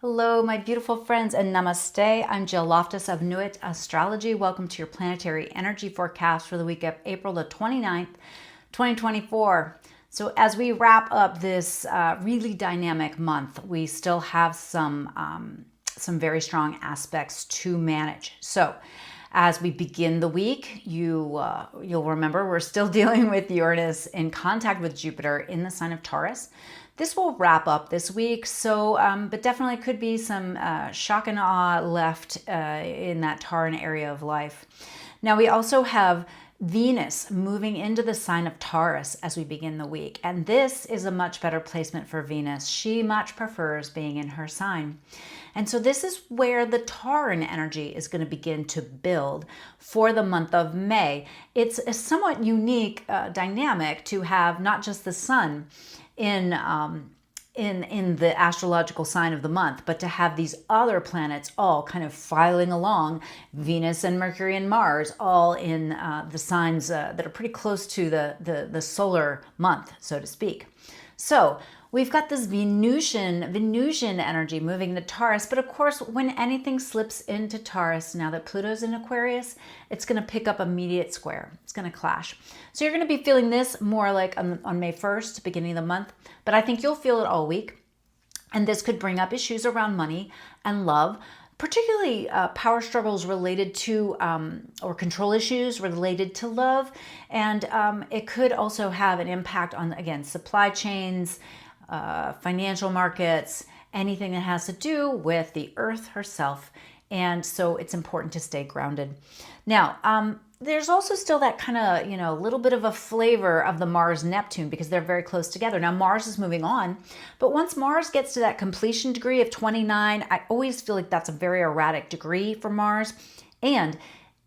Hello, my beautiful friends, and namaste. I'm Jill Loftus of Nuit Astrology. Welcome to your planetary energy forecast for the week of April the 29th, 2024. So as we wrap up this really dynamic month, we still have some very strong aspects to manage. So as we begin the week, you'll remember we're still dealing with Uranus in contact with Jupiter in the sign of Taurus. This will wrap up this week, so but definitely could be some shock and awe left in that Tauran area of life. Now we also have Venus moving into the sign of Taurus as we begin the week, and this is a much better placement for Venus. She much prefers being in her sign. And so this is where the Tauran energy is going to begin to build for the month of May. It's a somewhat unique dynamic to have not just the sun in the astrological sign of the month, but to have these other planets all kind of filing along, Venus and Mercury and Mars, all in the signs that are pretty close to the solar month, so to speak. So we've got this Venusian energy moving to Taurus, but of course, when anything slips into Taurus, now that Pluto's in Aquarius, it's going to pick up immediate square. It's going to clash. So you're going to be feeling this more like on May 1st, beginning of the month, but I think you'll feel it all week. And this could bring up issues around money and love, particularly power struggles related to or control issues related to love. And it could also have an impact on, again, supply chains, financial markets, anything that has to do with the earth herself. And so it's important to stay grounded. Now, there's also still that kind of, little bit of a flavor of the Mars-Neptune because they're very close together. Now, Mars is moving on, but once Mars gets to that completion degree of 29, I always feel like that's a very erratic degree for Mars. And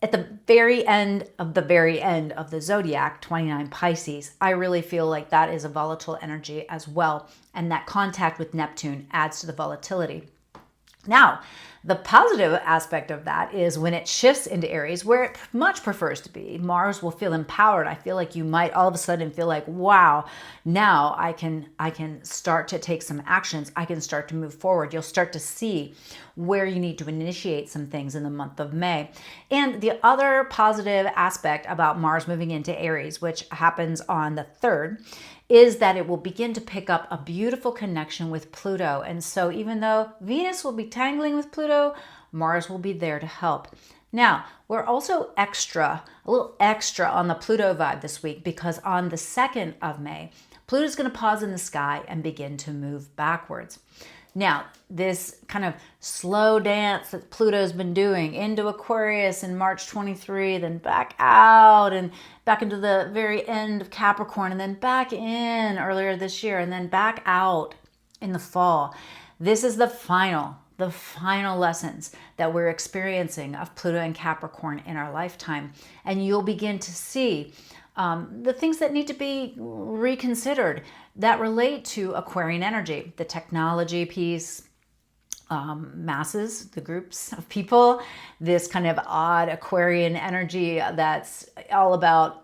at the very end of the zodiac, 29 Pisces, I really feel like that is a volatile energy as well. And that contact with Neptune adds to the volatility. Now, the positive aspect of that is when it shifts into Aries, where it much prefers to be, Mars will feel empowered. I feel like you might all of a sudden feel like, wow, now I can start to take some actions. I can start to move forward. You'll start to see where you need to initiate some things in the month of May. And the other positive aspect about Mars moving into Aries, which happens on the 3rd, is that it will begin to pick up a beautiful connection with Pluto. And so even though Venus will be tangling with Pluto, Mars will be there to help. Now, we're also a little extra on the Pluto vibe this week because on the 2nd of May, Pluto's going to pause in the sky and begin to move backwards. Now, this kind of slow dance that Pluto's been doing into Aquarius in March 23, then back out and back into the very end of Capricorn, and then back in earlier this year, and then back out in the fall. This is the final lessons that we're experiencing of Pluto and Capricorn in our lifetime. And you'll begin to see the things that need to be reconsidered that relate to Aquarian energy, the technology piece, masses, the groups of people, this kind of odd Aquarian energy that's all about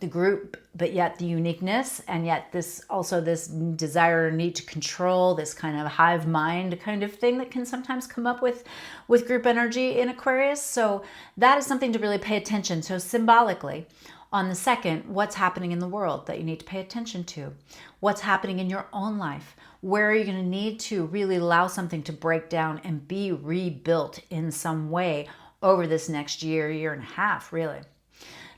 the group, but yet the uniqueness, and yet this desire or need to control, this kind of hive mind kind of thing that can sometimes come up with group energy in Aquarius. So that is something to really pay attention. So symbolically, on the 2nd, what's happening in the world that you need to pay attention to? What's happening in your own life? Where are you going to need to really allow something to break down and be rebuilt in some way over this next year and a half, really?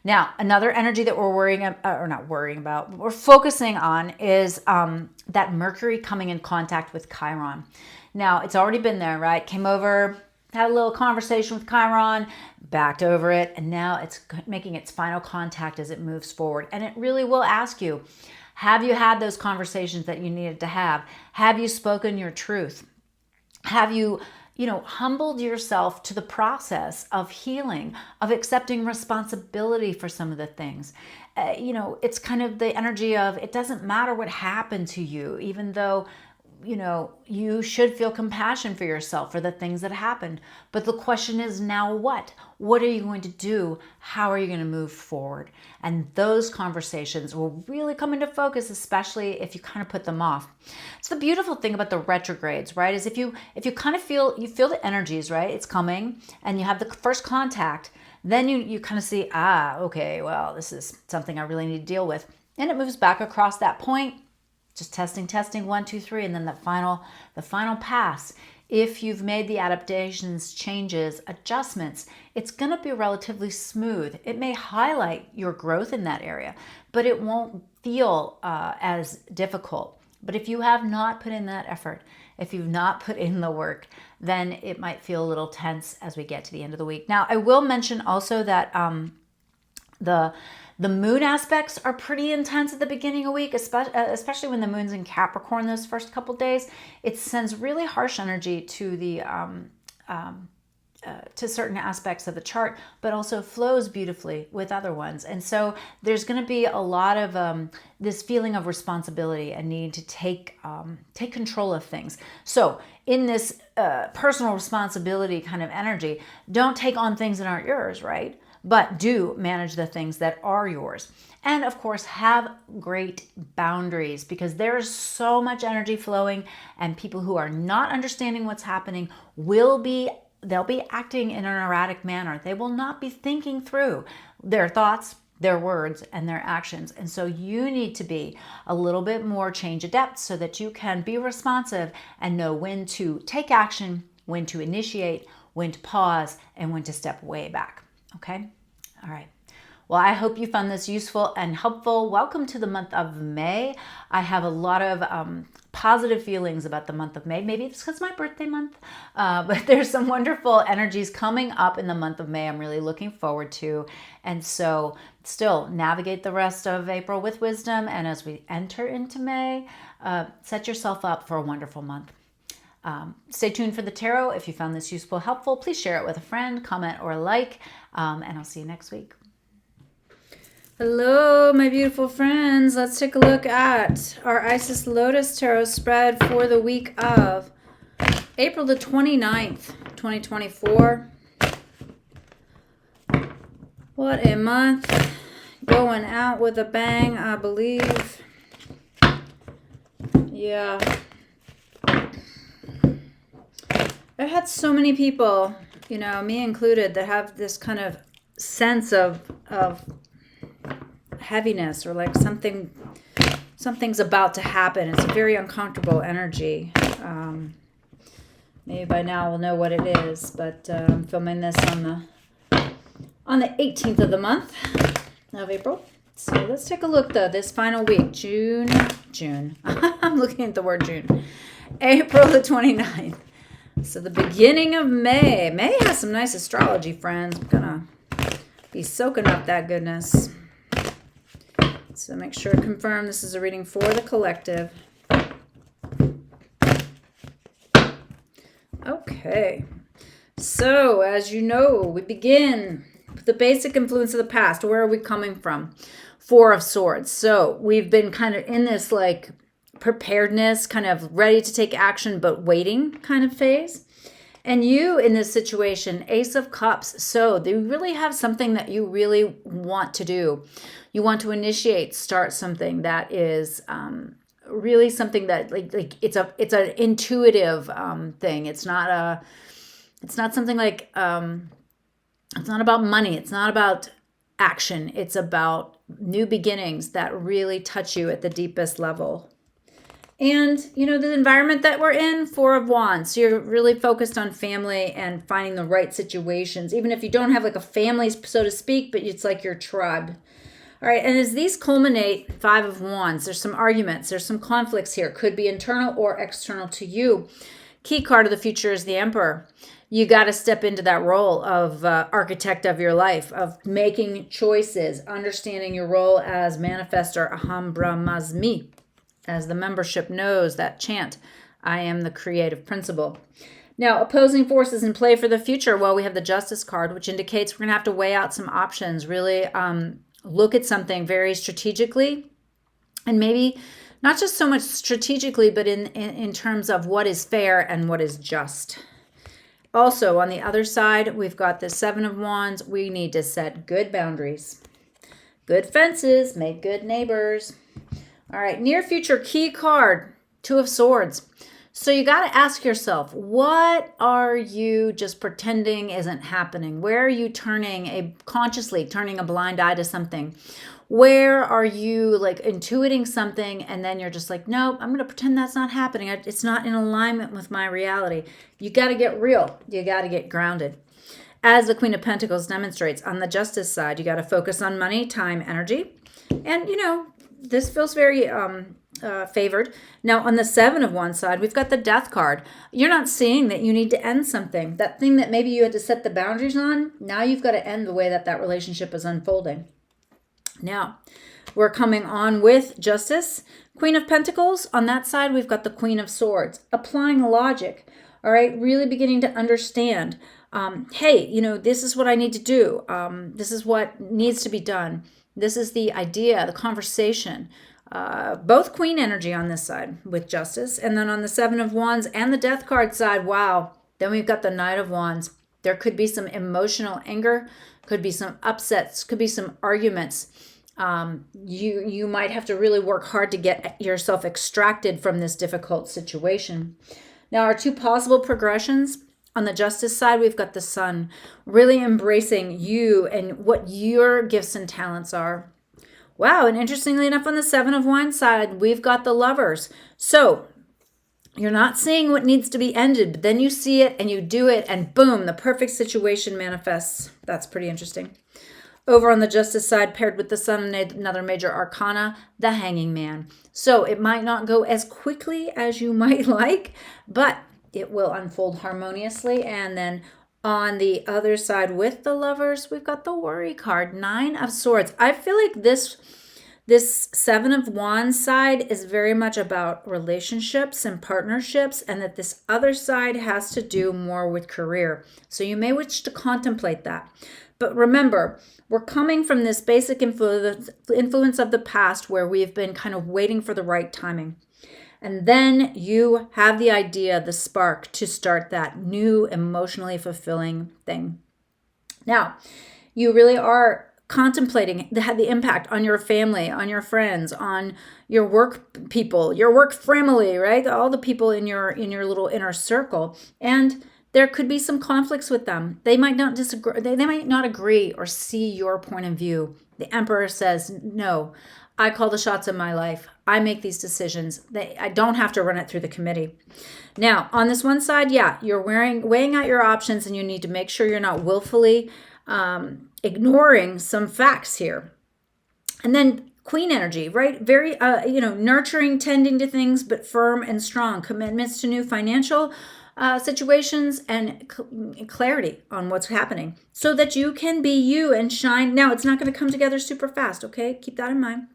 Now, another energy that we're focusing on is that Mercury coming in contact with Chiron. Now, it's already been there, right? Came over, had a little conversation with Chiron, backed over it, and now it's making its final contact as it moves forward. And it really will ask you, have you had those conversations that you needed to have? Have you spoken your truth? Have you, humbled yourself to the process of healing, of accepting responsibility for some of the things? It's kind of the energy of it doesn't matter what happened to you, even though you should feel compassion for yourself for the things that happened. But the question is, now what? What are you going to do? How are you going to move forward? And those conversations will really come into focus, especially if you kind of put them off. So the beautiful thing about the retrogrades, right, is if you kind of feel the energies, right, it's coming, and you have the first contact, then you kind of see, okay, well, this is something I really need to deal with. And it moves back across that point. Just testing, 1, 2, 3, and then the final pass. If you've made the adaptations, changes, adjustments, it's going to be relatively smooth. It may highlight your growth in that area, but it won't feel as difficult. But if you have not put in that effort, if you've not put in the work, then it might feel a little tense as we get to the end of the week. Now, I will mention also that the moon aspects are pretty intense at the beginning of the week, especially when the moon's in Capricorn those first couple days. It sends really harsh energy to the to certain aspects of the chart, but also flows beautifully with other ones. And so there's going to be a lot of this feeling of responsibility and need to take control of things. So in this personal responsibility kind of energy, don't take on things that aren't yours, right? But do manage the things that are yours. And of course, have great boundaries, because there's so much energy flowing, and people who are not understanding what's happening they'll be acting in an erratic manner. They will not be thinking through their thoughts, their words, and their actions. And so you need to be a little bit more change adept so that you can be responsive and know when to take action, when to initiate, when to pause, and when to step way back. Okay? All right. Well, I hope you found this useful and helpful. Welcome to the month of May. I have a lot of positive feelings about the month of May. Maybe it's because it's my birthday month, but there's some wonderful energies coming up in the month of May I'm really looking forward to. And so still navigate the rest of April with wisdom. And as we enter into May, set yourself up for a wonderful month. Stay tuned for the tarot. If you found this useful, helpful, please share it with a friend, comment or like, and I'll see you next week. Hello, my beautiful friends. Let's take a look at our Isis Lotus Tarot spread for the week of April the 29th, 2024. What a month. Going out with a bang, I believe. Yeah. I've had so many people, me included, that have this kind of sense of heaviness, or like something's about to happen. It's a very uncomfortable energy. Maybe by now we'll know what it is, but I'm filming this on the 18th of the month of April. So let's take a look though, this final week, June. I'm looking at the word June. April the 29th. So the beginning of May. May has some nice astrology, friends. I'm gonna be soaking up that goodness. So make sure to confirm this is a reading for the collective. Okay. So as you know, we begin with the basic influence of the past. Where are we coming from? Four of Swords. So we've been kind of in this like preparedness, kind of ready to take action but waiting kind of phase. And you in this situation, Ace of Cups, so they really have something that you really want to do. You want to initiate, start something that is really something that like it's an intuitive thing. It's not something like it's not about money. It's not about action. It's about new beginnings that really touch you at the deepest level. And, the environment that we're in, Four of Wands. So you're really focused on family and finding the right situations, even if you don't have like a family, so to speak, but it's like your tribe. All right. And as these culminate, Five of Wands, there's some arguments, there's some conflicts here. Could be internal or external to you. Key card of the future is the Emperor. You got to step into that role of architect of your life, of making choices, understanding your role as manifestor, Aham Brahmasmi. As the membership knows, that chant, I am the creative principle. Now, opposing forces in play for the future. Well, we have the Justice card, which indicates we're going to have to weigh out some options, really look at something very strategically, and maybe Not just so much strategically, but in terms of what is fair and what is just. Also, on the other side, we've got the Seven of Wands. We need to set good boundaries. Good fences make good neighbors. All right, near future key card, Two of Swords. So you got to ask yourself, what are you just pretending isn't happening? Where are you consciously turning a blind eye to something? Where are you like intuiting something and then you're just like, nope, I'm going to pretend that's not happening. It's not in alignment with my reality. You got to get real. You got to get grounded. As the Queen of Pentacles demonstrates, on the Justice side, you got to focus on money, time, energy. And, this feels very favored. Now, on the Seven of Wands side, we've got the Death card. You're not seeing that you need to end something. That thing that maybe you had to set the boundaries on, now you've got to end the way that relationship is unfolding. Now, we're coming on with Justice. Queen of Pentacles. On that side, we've got the Queen of Swords. Applying logic. All right, really beginning to understand. Hey, this is what I need to do. This is what needs to be done. This is the idea, the conversation. Both Queen energy on this side with Justice. And then on the Seven of Wands and the Death card side, wow. Then we've got the Knight of Wands. There could be some emotional anger, could be some upsets, could be some arguments. You might have to really work hard to get yourself extracted from this difficult situation. Now, our two possible progressions. On the Justice side, we've got the Sun, really embracing you and what your gifts and talents are. Wow, and interestingly enough, on the Seven of Wands side, we've got the Lovers. So you're not seeing what needs to be ended, but then you see it and you do it, and boom, the perfect situation manifests. That's pretty interesting. Over on the Justice side, paired with the Sun and another major arcana, the Hanging Man. So it might not go as quickly as you might like, but it will unfold harmoniously. And then on the other side with the Lovers, we've got the Worry card, Nine of Swords. I feel like this Seven of Wands side is very much about relationships and partnerships, and that this other side has to do more with career. So you may wish to contemplate that. But remember, we're coming from this basic influence of the past where we've been kind of waiting for the right timing. And then you have the idea, the spark to start that new emotionally fulfilling thing. Now, you really are contemplating the impact on your family, on your friends, on your work people, your work family, right? All the people in your little inner circle. And there could be some conflicts with them. They might not disagree. They might not agree or see your point of view. The Emperor says, no, I call the shots in my life. I make these decisions. I don't have to run it through the committee. Now, on this one side, yeah, you're weighing out your options, and you need to make sure you're not willfully ignoring some facts here. And then Queen energy, right? Very, nurturing, tending to things, but firm and strong. Commitments to new financial situations and clarity on what's happening so that you can be you and shine. Now, it's not going to come together super fast, okay? Keep that in mind.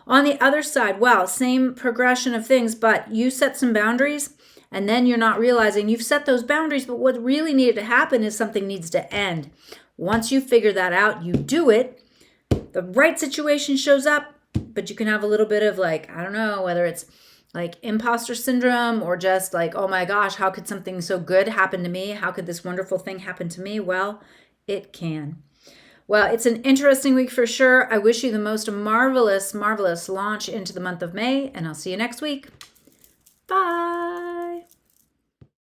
On the other side, wow, same progression of things, but you set some boundaries and then you're not realizing you've set those boundaries, but what really needed to happen is something needs to end. Once you figure that out, you do it, the right situation shows up, but you can have a little bit of like, I don't know, whether it's like imposter syndrome or just like, oh my gosh, how could something so good happen to me? How could this wonderful thing happen to me? Well, it can. Well, it's an interesting week for sure. I wish you the most marvelous, marvelous launch into the month of May, and I'll see you next week. Bye.